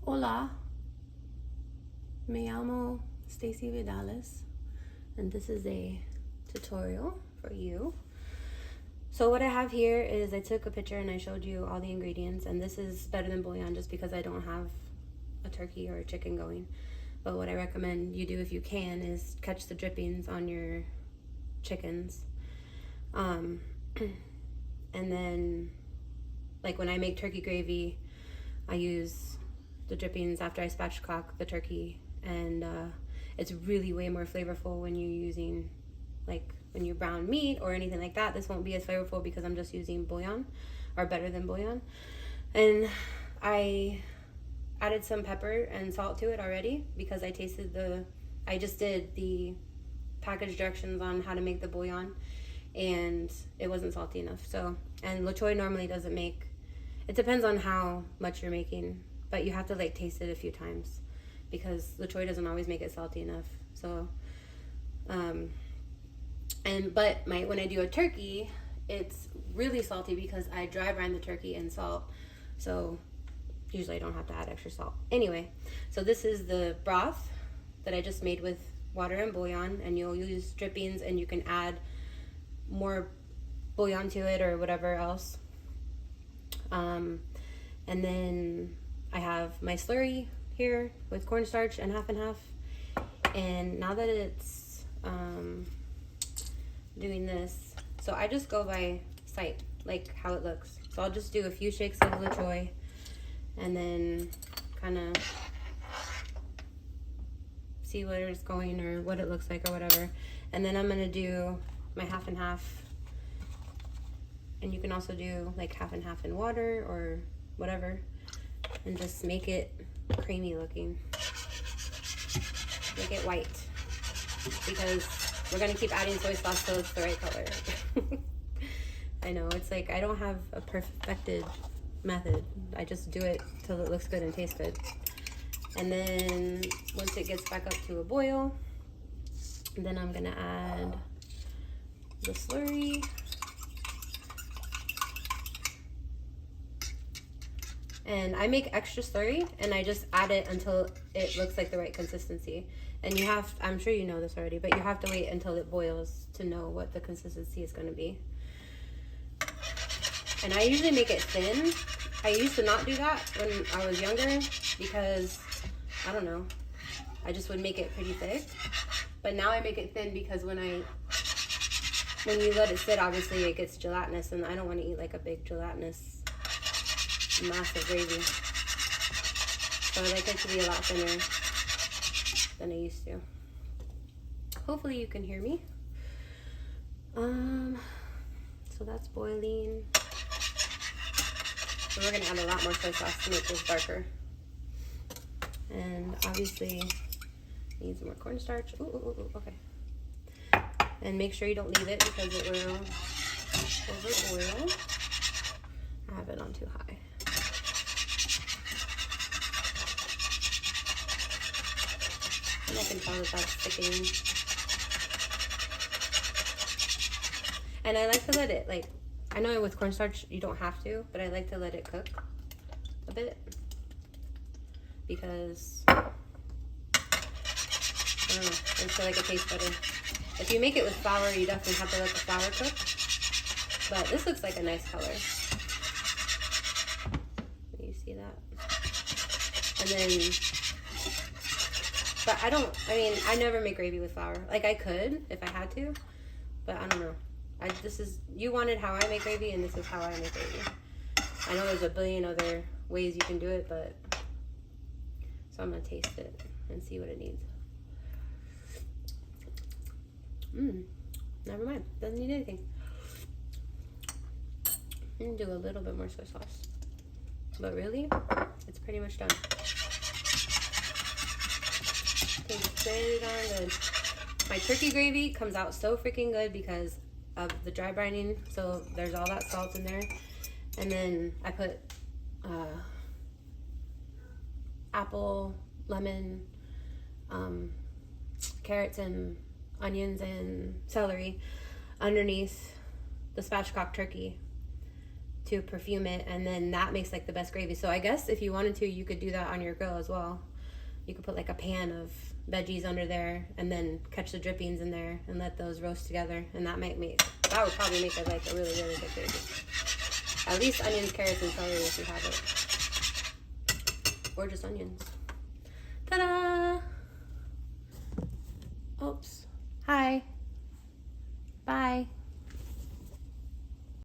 Hola, me llamo Stacy Vidales, and this is a tutorial for you. So what I have here is I took a picture and I showed you all the ingredients, and this is better than bouillon just because I don't have a turkey or a chicken going. But what I recommend you do if you can is catch the drippings on your chickens. And then, like when I make turkey gravy, I use the drippings after I spatchcock the turkey, and it's really way more flavorful when you're using, like when you brown meat or anything like that. This won't be as flavorful because I'm just using bouillon, or better than bouillon. And I added some pepper and salt to it already because I just did the package directions on how to make the bouillon, and it wasn't salty enough. So, and La Choy normally doesn't make, it depends on how much you're making, but you have to like taste it a few times because La Choy doesn't always make it salty enough. So, when I do a turkey, it's really salty because I dry brine the turkey in salt. So usually I don't have to add extra salt. Anyway, so this is the broth that I just made with water and bouillon, and you'll use drippings and you can add more bouillon to it or whatever else. And then I have my slurry here with cornstarch and half. And now that it's doing this, so I just go by sight, like how it looks. So I'll just do a few shakes of La Choy and then kind of see where it's going or what it looks like or whatever. And then I'm gonna do my half and half, and you can also do like half and half in water or whatever, and just make it creamy looking, make it white, because we're gonna keep adding soy sauce till it's the right color. I know, it's like I don't have a perfected method. I just do it till it looks good and tastes good. And then once it gets back up to a boil, then I'm gonna add the slurry. And I make extra slurry and I just add it until it looks like the right consistency. And you have, I'm sure you know this already, but you have to wait until it boils to know what the consistency is gonna be. And I usually make it thin. I used to not do that when I was younger because, I don't know, I just would make it pretty thick. But now I make it thin because when you let it sit, obviously it gets gelatinous, and I don't want to eat like a big gelatinous massive gravy. So I like it to be a lot thinner than I used to. Hopefully you can hear me. So that's boiling. So we're gonna add a lot more soy sauce to make this darker. And obviously need some more cornstarch. Ooh, okay. And make sure you don't leave it because it will overboil. I have it on too high. And I can tell that that's sticking. And I like to let it, like, I know with cornstarch you don't have to, but I like to let it cook a bit because, I don't know, I feel like it tastes better. If you make it with flour, you definitely have to let the flour cook. But this looks like a nice color. You see that? And then, but I never make gravy with flour. Like I could if I had to, but I don't know. You wanted how I make gravy, and this is how I make gravy. I know there's a billion other ways you can do it, but, so I'm gonna taste it and see what it needs. Never mind, doesn't need anything. I'm gonna do a little bit more soy sauce, but really, it's pretty much done. Tastes very darn good. My turkey gravy comes out so freaking good because of the dry brining, so there's all that salt in there. And then I put apple, lemon, carrots and onions and celery underneath the spatchcock turkey. to perfume it, and then that makes like the best gravy. So I guess if you wanted to, you could do that on your grill as well. You could put like a pan of veggies under there and then catch the drippings in there and let those roast together, and that would probably make it like a really, really good gravy. At least onions, carrots, and celery if you have it. Or just onions. Ta-da! Oops. Hi.